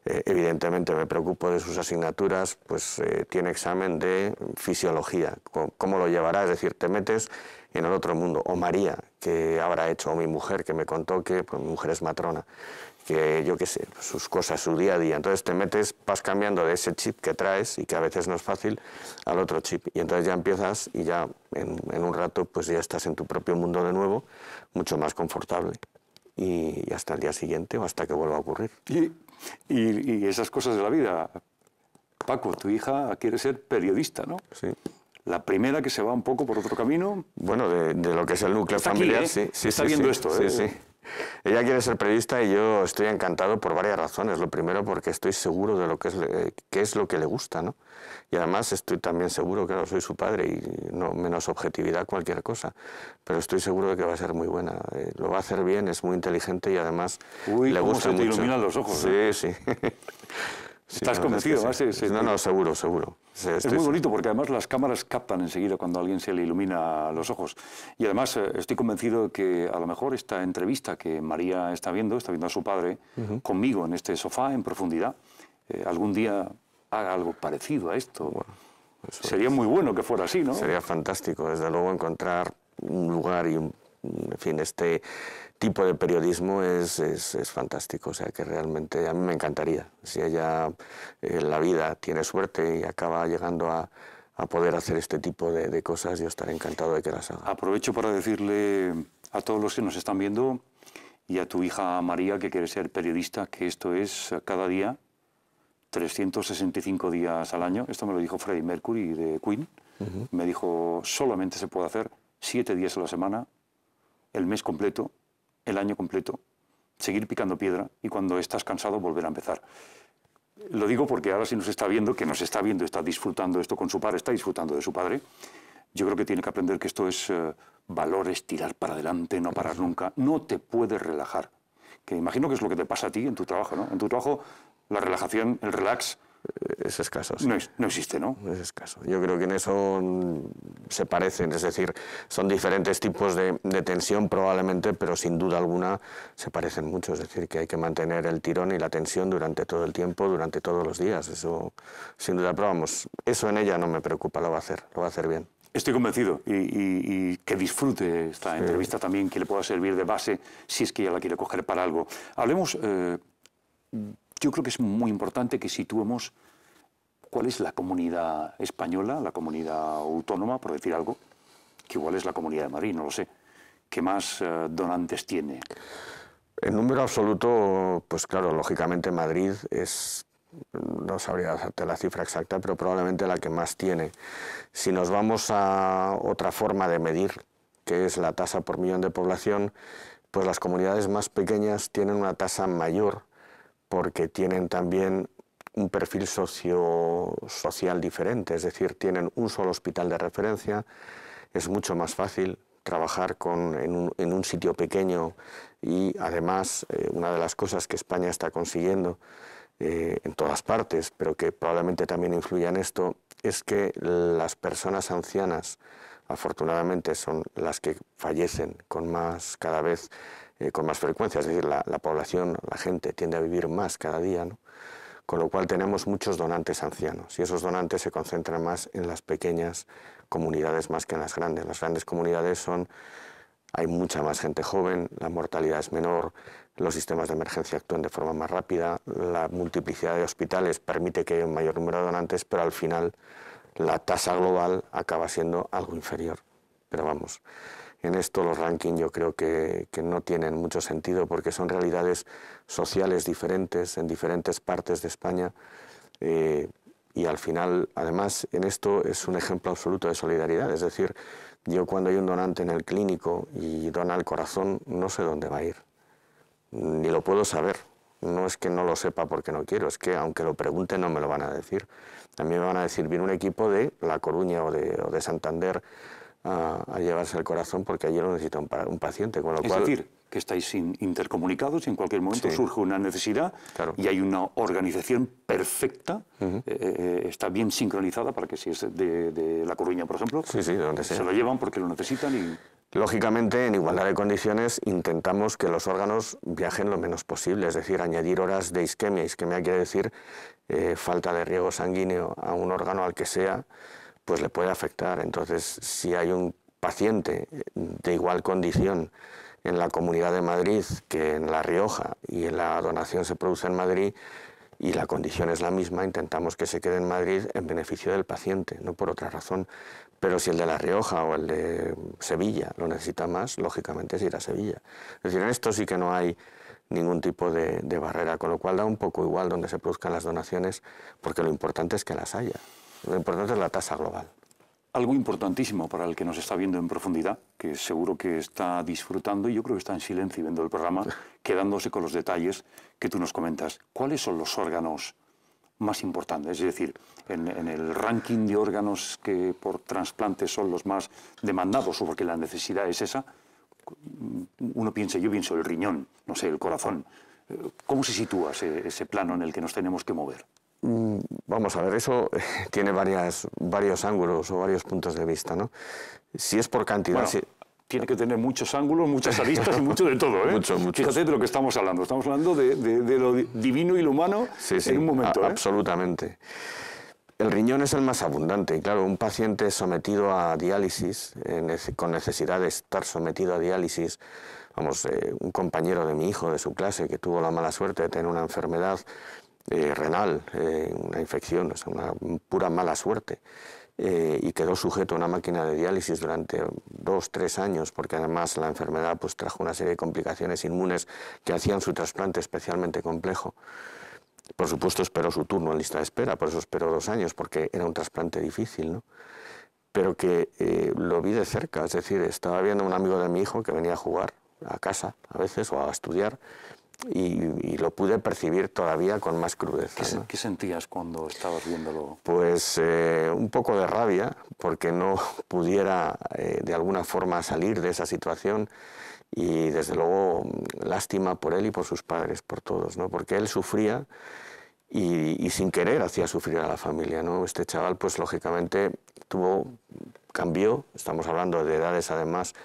evidentemente me preocupo de sus asignaturas, pues tiene examen de fisiología, ¿cómo lo llevará? Es decir, te metes en el otro mundo. O María, que habrá hecho, o mi mujer, que me contó que pues, mi mujer es matrona, que yo qué sé, sus cosas, su día a día. Entonces te metes, vas cambiando de ese chip que traes y que a veces no es fácil, al otro chip. Y entonces ya empiezas y ya en un rato pues ya estás en tu propio mundo de nuevo, mucho más confortable. Y hasta el día siguiente o hasta que vuelva a ocurrir. Y esas cosas de la vida. Paco, tu hija quiere ser periodista, ¿no? Sí. La primera que se va un poco por otro camino. Bueno, de lo que es el núcleo familiar, aquí, ¿eh? sí. Está viendo esto, ¿eh? Sí. Ella quiere ser periodista y yo estoy encantado por varias razones. Lo primero, porque estoy seguro de lo que qué es lo que le gusta, ¿no? Y además estoy también seguro, claro, soy su padre y no menos objetividad cualquier cosa. Pero estoy seguro de que va a ser muy buena. Lo va a hacer bien, es muy inteligente y además le gusta mucho. Te iluminan los ojos. Sí. ¿Estás convencido? Sí. No, seguro. Es muy bonito porque además las cámaras captan enseguida cuando a alguien se le ilumina los ojos. Y además estoy convencido de que a lo mejor esta entrevista que María está viendo a su padre, conmigo en este sofá en profundidad, algún día haga algo parecido a esto. Bueno, sería muy bueno que fuera así, ¿no? Sería fantástico, desde luego, encontrar un lugar y en fin, este tipo de periodismo es fantástico, o sea que realmente a mí me encantaría. Si ella en la vida tiene suerte y acaba llegando a poder hacer este tipo de cosas, yo estaré encantado de que las haga. Aprovecho para decirle a todos los que nos están viendo y a tu hija María, que quiere ser periodista, que esto es cada día, 365 días al año. Esto me lo dijo Freddie Mercury de Queen. Me dijo, solamente se puede hacer 7 días a la semana, el mes completo, el año completo, seguir picando piedra y cuando estás cansado volver a empezar. Lo digo porque ahora si nos está viendo, está disfrutando esto con su padre, está disfrutando de su padre, yo creo que tiene que aprender que esto es valores, tirar para adelante, no parar nunca, no te puedes relajar. Que imagino que es lo que te pasa a ti en tu trabajo, ¿no? En tu trabajo la relajación, el relax, es escaso. Sí. No existe, ¿no? Es escaso. Yo creo que en eso se parecen, es decir, son diferentes tipos de tensión probablemente, pero sin duda alguna se parecen mucho. Es decir, que hay que mantener el tirón y la tensión durante todo el tiempo, durante todos los días. Eso sin duda, pero vamos, eso en ella no me preocupa, lo va a hacer bien. Estoy convencido y que disfrute esta entrevista también, que le pueda servir de base si es que ella la quiere coger para algo. Hablemos... yo creo que es muy importante que situemos cuál es la comunidad española, la comunidad autónoma, por decir algo, que igual es la Comunidad de Madrid, no lo sé. ¿Qué más donantes tiene? En número absoluto, pues claro, lógicamente Madrid es, no sabría darte la cifra exacta, pero probablemente la que más tiene. Si nos vamos a otra forma de medir, que es la tasa por millón de población, pues las comunidades más pequeñas tienen una tasa mayor porque tienen también un perfil social diferente, es decir, tienen un solo hospital de referencia, es mucho más fácil trabajar en un sitio pequeño y además una de las cosas que España está consiguiendo en todas partes, pero que probablemente también influye en esto, es que las personas ancianas afortunadamente son las que fallecen cada vez con más frecuencia, es decir, la población, la gente tiende a vivir más cada día, ¿no? Con lo cual tenemos muchos donantes ancianos y esos donantes se concentran más en las pequeñas comunidades más que en las grandes. Las grandes comunidades hay mucha más gente joven, la mortalidad es menor, los sistemas de emergencia actúan de forma más rápida, la multiplicidad de hospitales permite que haya un mayor número de donantes, pero al final la tasa global acaba siendo algo inferior. Pero vamos, en esto los rankings yo creo que no tienen mucho sentido porque son realidades sociales diferentes en diferentes partes de España y al final, además, en esto es un ejemplo absoluto de solidaridad. Es decir, yo cuando hay un donante en el clínico y dona el corazón, no sé dónde va a ir, ni lo puedo saber. No es que no lo sepa porque no quiero, es que aunque lo pregunte no me lo van a decir. A mí me van a decir, viene un equipo de La Coruña o de Santander a llevarse el corazón porque allí lo necesita un paciente. Con lo cual, es decir, que estáis intercomunicados y en cualquier momento surge una necesidad y hay una organización perfecta, está bien sincronizada para que si es de La Coruña, por ejemplo, donde sea, se lo llevan porque lo necesitan y... Lógicamente, en igualdad de condiciones, intentamos que los órganos viajen lo menos posible, es decir, añadir horas de isquemia. Isquemia quiere decir falta de riego sanguíneo a un órgano al que sea, pues le puede afectar. Entonces, si hay un paciente de igual condición en la Comunidad de Madrid que en La Rioja y la donación se produce en Madrid y la condición es la misma, intentamos que se quede en Madrid en beneficio del paciente, no por otra razón. Pero si el de La Rioja o el de Sevilla lo necesita más, lógicamente se irá a Sevilla. Es decir, en esto sí que no hay ningún tipo de barrera, con lo cual da un poco igual donde se produzcan las donaciones, porque lo importante es que las haya. Lo importante es la tasa global. Algo importantísimo para el que nos está viendo en profundidad, que seguro que está disfrutando y yo creo que está en silencio viendo el programa, quedándose con los detalles que tú nos comentas. ¿Cuáles son los órganos más importantes? Es decir, en el ranking de órganos que por trasplante son los más demandados o porque la necesidad es esa, yo pienso el riñón, no sé, el corazón. ¿Cómo se sitúa ese plano en el que nos tenemos que mover? Vamos a ver, eso tiene varios ángulos o varios puntos de vista, ¿no? Si es por cantidad... Bueno, tiene que tener muchos ángulos, muchas aristas y mucho de todo, ¿eh? Mucho. Fíjate de lo que estamos hablando. Estamos hablando de lo divino y lo humano en un momento. Absolutamente. El riñón es el más abundante y claro, un paciente sometido a diálisis, con necesidad de estar sometido a diálisis, un compañero de mi hijo, de su clase, que tuvo la mala suerte de tener una enfermedad renal, una infección, una pura mala suerte, y quedó sujeto a una máquina de diálisis durante 2-3 años, porque además la enfermedad pues, trajo una serie de complicaciones inmunes que hacían su trasplante especialmente complejo. Por supuesto esperó su turno en lista de espera, por eso esperó 2 años, porque era un trasplante difícil, ¿no? Pero que lo vi de cerca, es decir, estaba viendo a un amigo de mi hijo que venía a jugar a casa a veces o a estudiar, y lo pude percibir todavía con más crudeza. ¿Qué sentías cuando estabas viéndolo? Pues un poco de rabia, porque no pudiera de alguna forma salir de esa situación y desde luego lástima por él y por sus padres, por todos, ¿no? Porque él sufría y sin querer hacía sufrir a la familia, ¿no? Este chaval pues lógicamente cambió, estamos hablando de edades además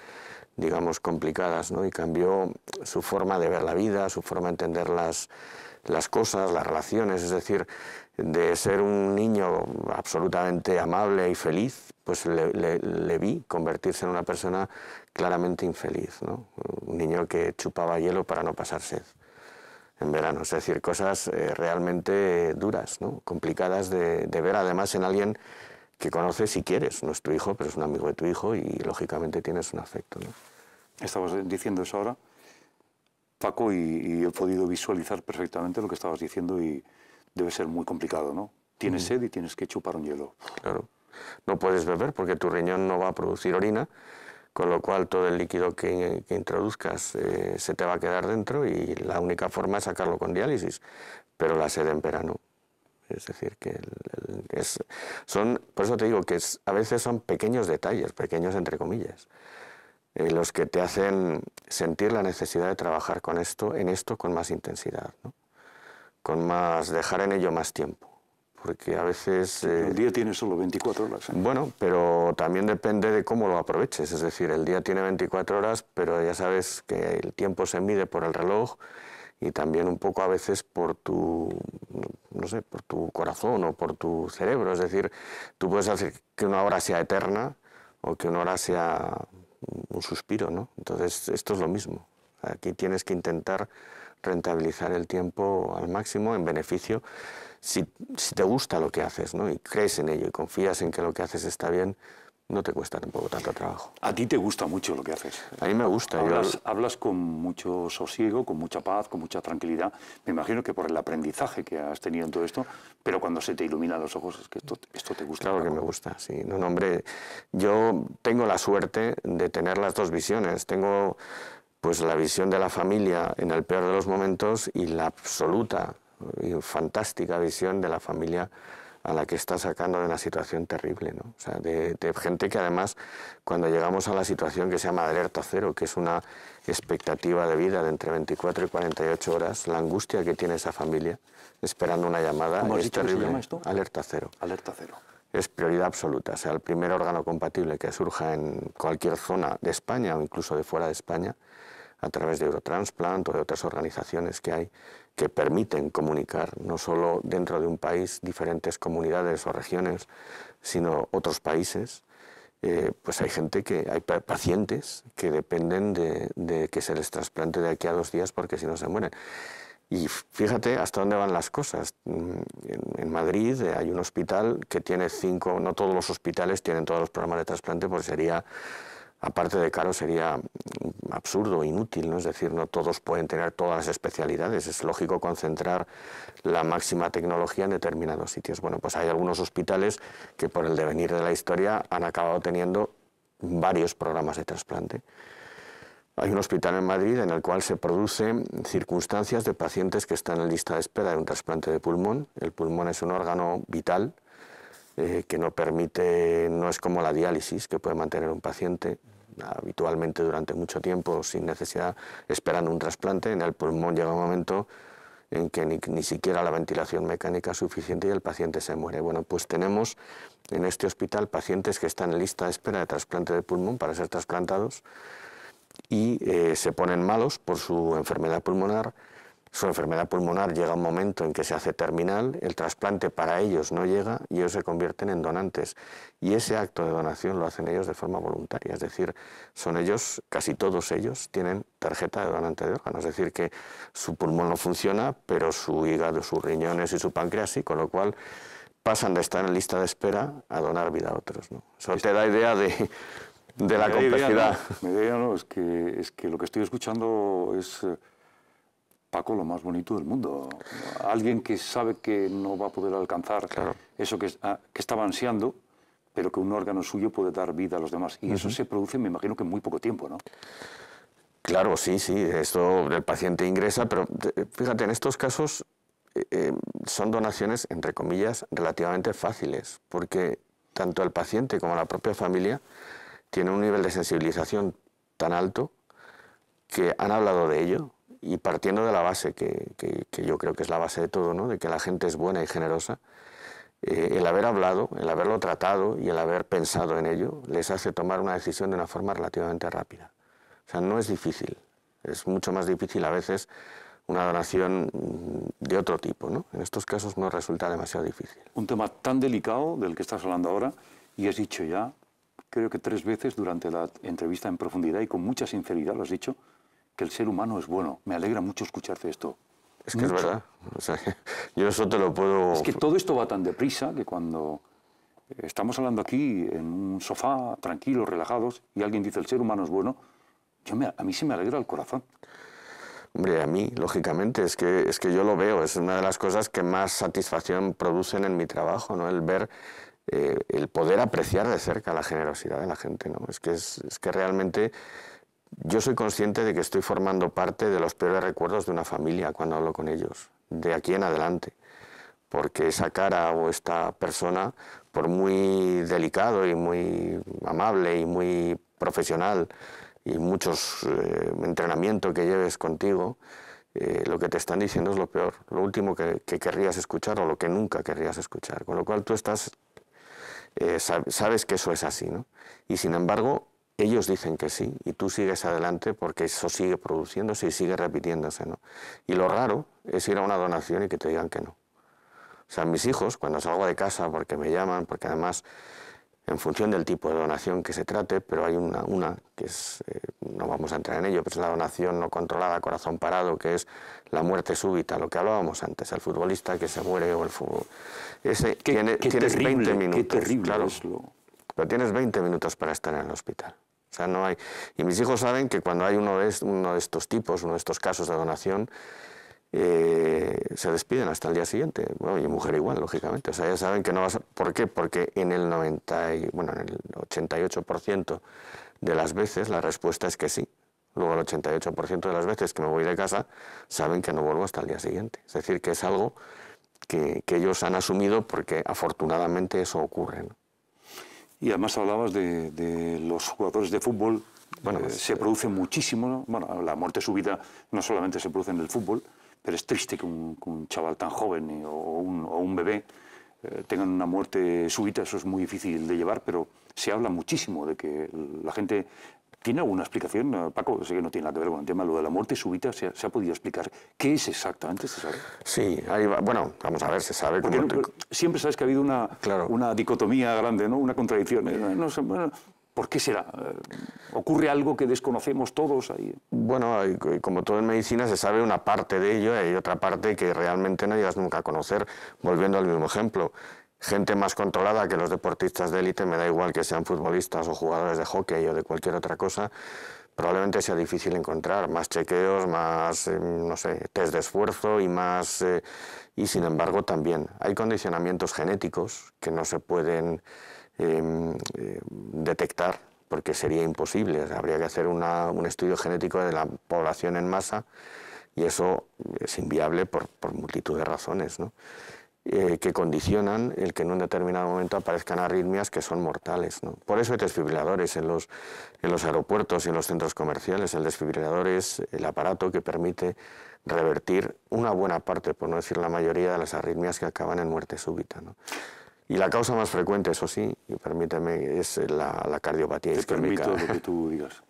digamos, complicadas, ¿no? Y cambió su forma de ver la vida, su forma de entender las cosas, las relaciones, es decir, de ser un niño absolutamente amable y feliz, pues le vi convertirse en una persona claramente infeliz, ¿no? Un niño que chupaba hielo para no pasar sed en verano, es decir, cosas realmente duras, ¿no? Complicadas de ver además en alguien que conoces y quieres. No es tu hijo, pero es un amigo de tu hijo y lógicamente tienes un afecto, ¿no? Estabas diciendo eso ahora, Paco, y he podido visualizar perfectamente lo que estabas diciendo y debe ser muy complicado, ¿no? Tienes sed y tienes que chupar un hielo. Claro. No puedes beber porque tu riñón no va a producir orina, con lo cual todo el líquido que introduzcas se te va a quedar dentro y la única forma es sacarlo con diálisis, pero la sed en verano. Es decir, que por eso te digo que a veces son pequeños detalles, pequeños entre comillas, los que te hacen sentir la necesidad de trabajar en esto con más intensidad, ¿no? Dejar en ello más tiempo. Porque a veces... el día tiene solo 24 horas. Bueno, pero también depende de cómo lo aproveches. Es decir, el día tiene 24 horas, pero ya sabes que el tiempo se mide por el reloj y también un poco a veces por tu, no sé, por tu corazón o por tu cerebro. Es decir, tú puedes hacer que una hora sea eterna o que una hora sea un suspiro, ¿no? Entonces, esto es lo mismo. Aquí tienes que intentar rentabilizar el tiempo al máximo en beneficio. Si te gusta lo que haces, ¿no? Y crees en ello y confías en que lo que haces está bien, no te cuesta tampoco tanto trabajo. A ti te gusta mucho lo que haces. A mí me gusta. Hablas con mucho sosiego, con mucha paz, con mucha tranquilidad. Me imagino que por el aprendizaje que has tenido en todo esto, pero cuando se te iluminan los ojos es que esto te gusta. Claro que me gusta, sí. No, hombre, yo tengo la suerte de tener las dos visiones. Tengo pues la visión de la familia en el peor de los momentos y la absoluta y fantástica visión de la familia a la que está sacando de una situación terrible, ¿no? O sea, de gente que además, cuando llegamos a la situación que se llama alerta cero, que es una expectativa de vida de entre 24 y 48 horas, la angustia que tiene esa familia esperando una llamada es terrible. ¿Cómo se llama esto? Alerta cero. Alerta cero. Es prioridad absoluta. O sea, el primer órgano compatible que surja en cualquier zona de España o incluso de fuera de España, a través de Eurotransplant o de otras organizaciones que hay, que permiten comunicar no solo dentro de un país diferentes comunidades o regiones, sino otros países, pues hay pacientes que dependen de que se les trasplante de aquí a 2 días porque si no se mueren. Y fíjate hasta dónde van las cosas. En Madrid hay un hospital que tiene 5, no todos los hospitales tienen todos los programas de trasplante, porque sería, aparte de caro, sería absurdo, inútil, ¿no? Es decir, no todos pueden tener todas las especialidades. Es lógico concentrar la máxima tecnología en determinados sitios. Bueno, pues hay algunos hospitales que por el devenir de la historia han acabado teniendo varios programas de trasplante. Hay un hospital en Madrid en el cual se producen circunstancias de pacientes que están en lista de espera de un trasplante de pulmón. El pulmón es un órgano vital que no es como la diálisis que puede mantener un paciente habitualmente durante mucho tiempo sin necesidad, esperando un trasplante. En el pulmón llega un momento en que ni siquiera la ventilación mecánica es suficiente y el paciente se muere. Bueno, pues tenemos en este hospital pacientes que están en lista de espera de trasplante de pulmón para ser trasplantados y se ponen malos por su enfermedad pulmonar. Su enfermedad pulmonar llega a un momento en que se hace terminal, el trasplante para ellos no llega y ellos se convierten en donantes. Y ese acto de donación lo hacen ellos de forma voluntaria, es decir, son ellos, casi todos ellos, tienen tarjeta de donante de órganos, es decir, que su pulmón no funciona, pero su hígado, sus riñones y su páncreas sí, con lo cual pasan de estar en lista de espera a donar vida a otros, ¿no? Eso te da idea de la complejidad. Es que lo que estoy escuchando es, Paco, lo más bonito del mundo. Alguien que sabe que no va a poder alcanzar eso que estaba ansiando, pero que un órgano suyo puede dar vida a los demás. Y eso se produce, me imagino, que en muy poco tiempo, ¿no? Claro, sí, esto el paciente ingresa, pero fíjate, en estos casos son donaciones, entre comillas, relativamente fáciles, porque tanto el paciente como la propia familia tienen un nivel de sensibilización tan alto que han hablado de ello y partiendo de la base, que yo creo que es la base de todo, ¿no? De que la gente es buena y generosa, el haber hablado, el haberlo tratado y el haber pensado en ello les hace tomar una decisión de una forma relativamente rápida. O sea, no es difícil, es mucho más difícil a veces una donación de otro tipo, ¿no? En estos casos no resulta demasiado difícil. Un tema tan delicado del que estás hablando ahora y has dicho ya, creo que 3 veces durante la entrevista en profundidad y con mucha sinceridad lo has dicho, que el ser humano es bueno. Me alegra mucho escucharte esto. Es que es verdad. O sea, yo eso te lo puedo... Es que todo esto va tan deprisa que cuando Estamos hablando aquí en un sofá, tranquilos, relajados, y alguien dice el ser humano es bueno. A mí se me alegra el corazón. Hombre, a mí, lógicamente, es que yo lo veo, es una de las cosas que más satisfacción producen en mi trabajo, ¿no? El ver, el poder apreciar de cerca la generosidad de la gente, ¿no? Es que realmente yo soy consciente de que estoy formando parte de los peores recuerdos de una familia cuando hablo con ellos, de aquí en adelante. Porque esa cara o esta persona, por muy delicado y muy amable y muy profesional y muchos entrenamiento que lleves contigo, lo que te están diciendo es lo peor, lo último que querrías escuchar o lo que nunca querrías escuchar. Con lo cual tú estás, sabes que eso es así, ¿no? Y sin embargo, ellos dicen que sí y tú sigues adelante porque eso sigue produciéndose y sigue repitiéndose, ¿no? Y lo raro es ir a una donación y que te digan que no. O sea, mis hijos, cuando salgo de casa, porque me llaman, porque además, en función del tipo de donación que se trate, pero hay una que es, no vamos a entrar en ello, pero es la donación no controlada, corazón parado, que es la muerte súbita, lo que hablábamos antes, el futbolista que se muere o el fútbol. Ese, tienes terrible, 20 minutos, qué terrible claro, es lo... pero tienes 20 minutos para estar en el hospital. O sea, no hay... Y mis hijos saben que cuando hay uno de estos tipos, uno de estos casos de donación, se despiden hasta el día siguiente. Bueno, y mujer igual, lógicamente. O sea, ya saben que no vas a... ¿Por qué? Porque en el 88% de las veces la respuesta es que sí. Luego el 88% de las veces que me voy de casa saben que no vuelvo hasta el día siguiente. Es decir, que es algo que ellos han asumido porque afortunadamente eso ocurre, ¿no? Y además hablabas de los jugadores de fútbol. Bueno, se produce muchísimo, ¿no? Bueno, la muerte súbita no solamente se produce en el fútbol, pero es triste que un chaval tan joven o un bebé tengan una muerte súbita. Eso es muy difícil de llevar, pero se habla muchísimo de que la gente... ¿Tiene alguna explicación, Paco? Sé que no tiene nada que ver con el tema, lo de la muerte súbita, ¿se ha podido explicar? ¿Qué es exactamente? ¿Se sabe? Sí, ahí va. Bueno, vamos a ver, se sabe. Porque siempre sabes que ha habido una dicotomía grande, ¿no? Una contradicción. No sé, bueno, ¿por qué será? ¿Ocurre algo que desconocemos todos ahí? Bueno, como todo en medicina se sabe una parte de ello y hay otra parte que realmente no llegas nunca a conocer. Volviendo al mismo ejemplo, gente más controlada que los deportistas de élite, me da igual que sean futbolistas o jugadores de hockey o de cualquier otra cosa, probablemente sea difícil encontrar más chequeos, más, no sé, test de esfuerzo y más... y sin embargo también hay condicionamientos genéticos que no se pueden detectar porque sería imposible. O sea, habría que hacer un estudio genético de la población en masa y eso es inviable por multitud de razones, ¿no? Que condicionan el que en un determinado momento aparezcan arritmias que son mortales, ¿no? Por eso hay desfibriladores en los aeropuertos y en los centros comerciales. El desfibrilador es el aparato que permite revertir una buena parte, por no decir la mayoría, de las arritmias que acaban en muerte súbita, ¿no? Y la causa más frecuente, eso sí, y permíteme, es la cardiopatía isquémica. Te permito lo que tú digas.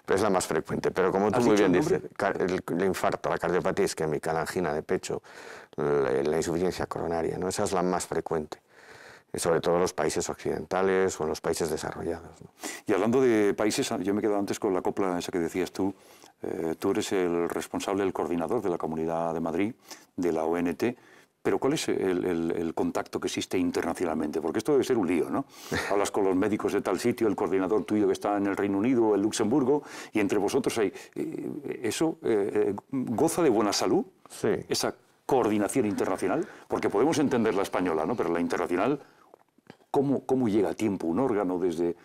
Pero es la más frecuente. Pero como tú muy bien dices, el infarto, la cardiopatía isquémica, la angina de pecho, la insuficiencia coronaria, ¿no? Esa es la más frecuente, sobre todo en los países occidentales o en los países desarrollados, ¿no? Y hablando de países, yo me he quedado antes con la copla esa que decías tú. Tú eres el responsable, el coordinador de la Comunidad de Madrid, de la ONT. Pero ¿cuál es el contacto que existe internacionalmente? Porque esto debe ser un lío, ¿no? Hablas con los médicos de tal sitio, el coordinador tuyo que está en el Reino Unido o en Luxemburgo, y entre vosotros hay... ¿Eso goza de buena salud? Sí. Esa coordinación internacional, porque podemos entender la española, ¿no? Pero la internacional, ¿cómo llega a tiempo un órgano desde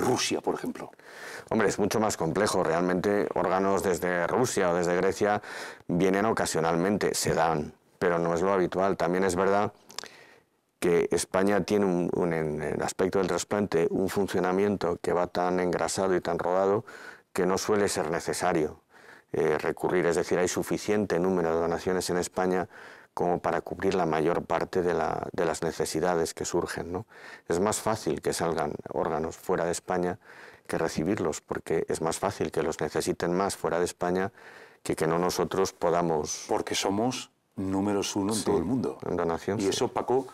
Rusia, por ejemplo? Hombre, es mucho más complejo. Realmente órganos desde Rusia o desde Grecia vienen ocasionalmente, se dan, pero no es lo habitual. También es verdad que España tiene en el aspecto del trasplante un funcionamiento que va tan engrasado y tan rodado que no suele ser necesario recurrir. Es decir, hay suficiente número de donaciones en España como para cubrir la mayor parte de las necesidades que surgen, ¿no? Es más fácil que salgan órganos fuera de España que recibirlos, porque es más fácil que los necesiten más fuera de España que no nosotros podamos... Porque somos números uno en todo el mundo. En donación, y eso, Paco,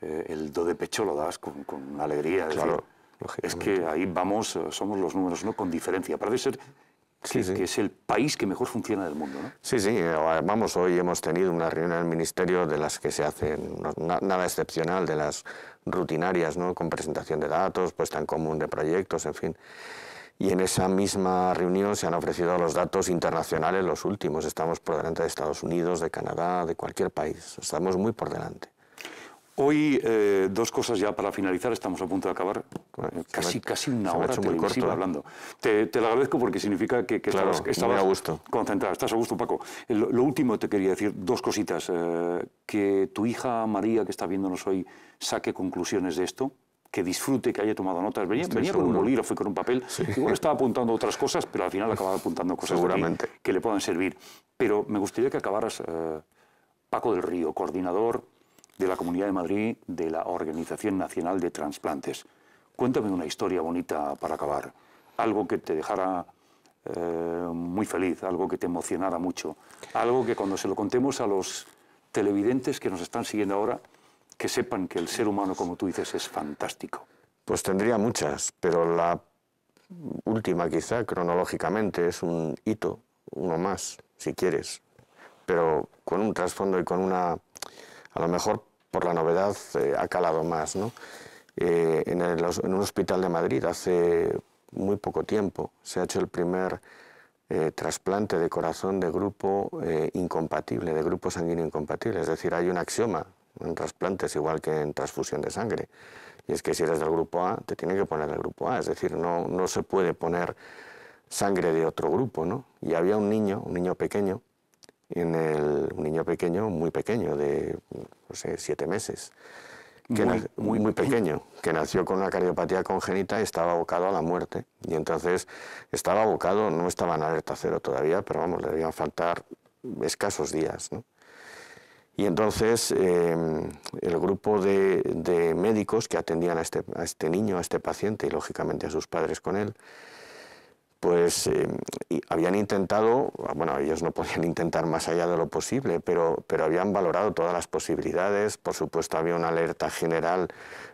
el do de pecho lo das con alegría. Claro, es que ahí vamos, somos los números uno con diferencia. Parece ser Sí, sí. que es el país que mejor funciona del mundo, ¿no? Sí, sí, vamos, hoy hemos tenido una reunión en el Ministerio de las que se hacen, nada excepcional, de las rutinarias, ¿no? Con presentación de datos, puesta en común de proyectos, en fin. Y en esa misma reunión se han ofrecido los datos internacionales, los últimos. Estamos por delante de Estados Unidos, de Canadá, de cualquier país. Estamos muy por delante. Hoy, dos cosas ya para finalizar, estamos a punto de acabar. Casi una hora televisiva hablando. Te lo agradezco porque significa que claro, estabas a gusto. Concentrado. Estás a gusto, Paco. Lo último te quería decir, dos cositas. Que tu hija María, que está viéndonos hoy, saque conclusiones de esto, que disfrute, que haya tomado notas. Venía con un bolígrafo y con un papel. Sí. Igual estaba apuntando otras cosas, pero al final acababa apuntando cosas seguramente que le puedan servir. Pero me gustaría que acabaras, Paco del Río, coordinador de la Comunidad de Madrid de la Organización Nacional de Transplantes. Cuéntame una historia bonita para acabar, algo que te dejara muy feliz, algo que te emocionara mucho, algo que cuando se lo contemos a los televidentes que nos están siguiendo ahora, que sepan que el ser humano, como tú dices, es fantástico. Pues tendría muchas, pero la última quizá, cronológicamente, es un hito, uno más, si quieres, pero con un trasfondo y con una... A lo mejor por la novedad ha calado más, ¿no? En un hospital de Madrid hace muy poco tiempo se ha hecho el primer trasplante de corazón de grupo incompatible, de grupo sanguíneo incompatible. Es decir, hay un axioma en trasplantes igual que en transfusión de sangre. Y es que si eres del grupo A, te tiene que poner el grupo A. Es decir, no se puede poner sangre de otro grupo, ¿no? Y había un niño pequeño, un niño pequeño, muy pequeño, de no sé, 7 meses, muy pequeño, que nació con una cardiopatía congénita y estaba abocado a la muerte. Y entonces estaba abocado, no estaba en alerta cero todavía, pero vamos, le debían faltar escasos días, ¿no? Y entonces el grupo de médicos que atendían a este niño, a este paciente y lógicamente a sus padres con él, pues habían intentado, bueno, ellos no podían intentar más allá de lo posible, pero habían valorado todas las posibilidades. Por supuesto había una alerta general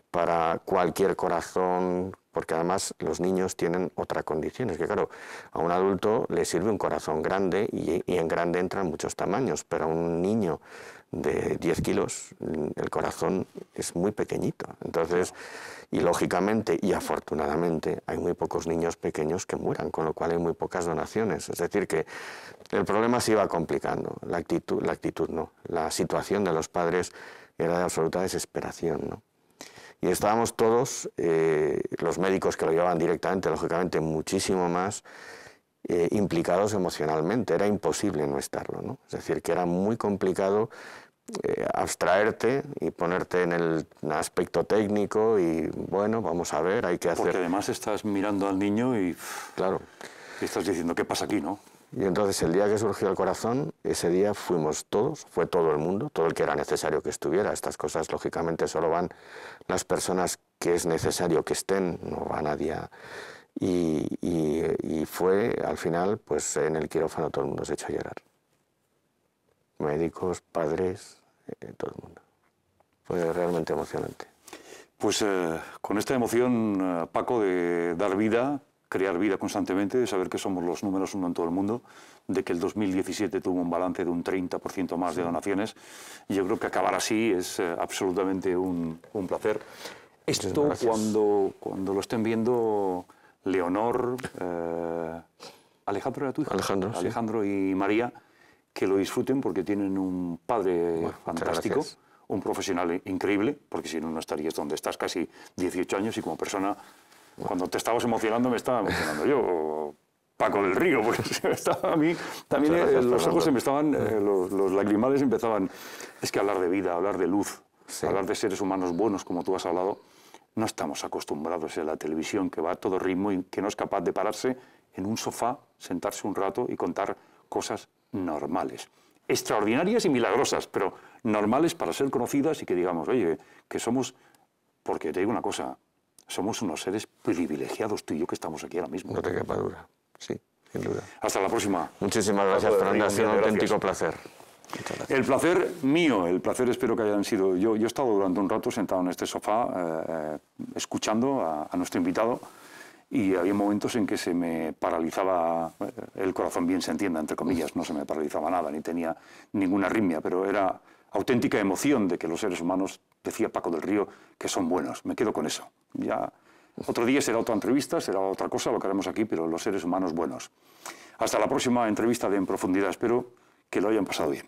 para cualquier corazón, porque además los niños tienen otra condición. Es que claro, a un adulto le sirve un corazón grande y en grande entran muchos tamaños, pero a un niño de 10 kilos el corazón es muy pequeñito. Entonces, y lógicamente y afortunadamente hay muy pocos niños pequeños que mueran, con lo cual hay muy pocas donaciones. Es decir, que el problema se iba complicando, la situación de los padres era de absoluta desesperación, ¿no? Y estábamos todos, los médicos que lo llevaban directamente, lógicamente muchísimo más, implicados emocionalmente. Era imposible no estarlo, ¿no? Es decir, que era muy complicado abstraerte y ponerte en el aspecto técnico y, bueno, vamos a ver, hay que hacer... Porque además estás mirando al niño y... Claro. Y estás diciendo, ¿qué pasa aquí, no? Y entonces el día que surgió el corazón, ese día fuimos todos, fue todo el mundo, todo el que era necesario que estuviera. Estas cosas, lógicamente, solo van las personas que es necesario que estén, no va nadie a... Y fue, al final, pues en el quirófano todo el mundo se echó a llorar. Médicos, padres, todo el mundo. Fue realmente emocionante. Pues con esta emoción, Paco, de dar vida, crear vida constantemente, de saber que somos los números 1 en todo el mundo, de que el 2017 tuvo un balance de un 30% más de donaciones, y yo creo que acabar así es absolutamente un placer. Esto cuando lo estén viendo Leonor, Alejandro era tu hijo, Alejandro y María, que lo disfruten porque tienen un padre fantástico, un profesional increíble, porque si no, no estarías donde estás casi 18 años y como persona, cuando te estabas emocionando, me estaba emocionando yo, Paco del Río, porque a mí también los ojos se me estaban, los lagrimales empezaban. Es que hablar de vida, hablar de luz, hablar de seres humanos buenos, como tú has hablado, no estamos acostumbrados a la televisión que va a todo ritmo y que no es capaz de pararse en un sofá, sentarse un rato y contar cosas normales, extraordinarias y milagrosas, pero normales para ser conocidas y que digamos, oye, que somos, porque te digo una cosa, somos unos seres privilegiados tú y yo que estamos aquí ahora mismo. No te quepa duda, sí, sin duda. Hasta la próxima. Muchísimas gracias, Fernando, ha sido un auténtico placer. El placer mío, el placer espero que hayan sido... Yo he estado durante un rato sentado en este sofá escuchando a nuestro invitado y había momentos en que se me paralizaba el corazón, bien se entienda, entre comillas, no se me paralizaba nada, ni tenía ninguna arritmia, pero era auténtica emoción de que los seres humanos, decía Paco del Río, que son buenos. Me quedo con eso. Ya otro día será otra entrevista, será otra cosa lo que haremos aquí, pero los seres humanos buenos. Hasta la próxima entrevista de En Profundidad. Espero que lo hayan pasado bien.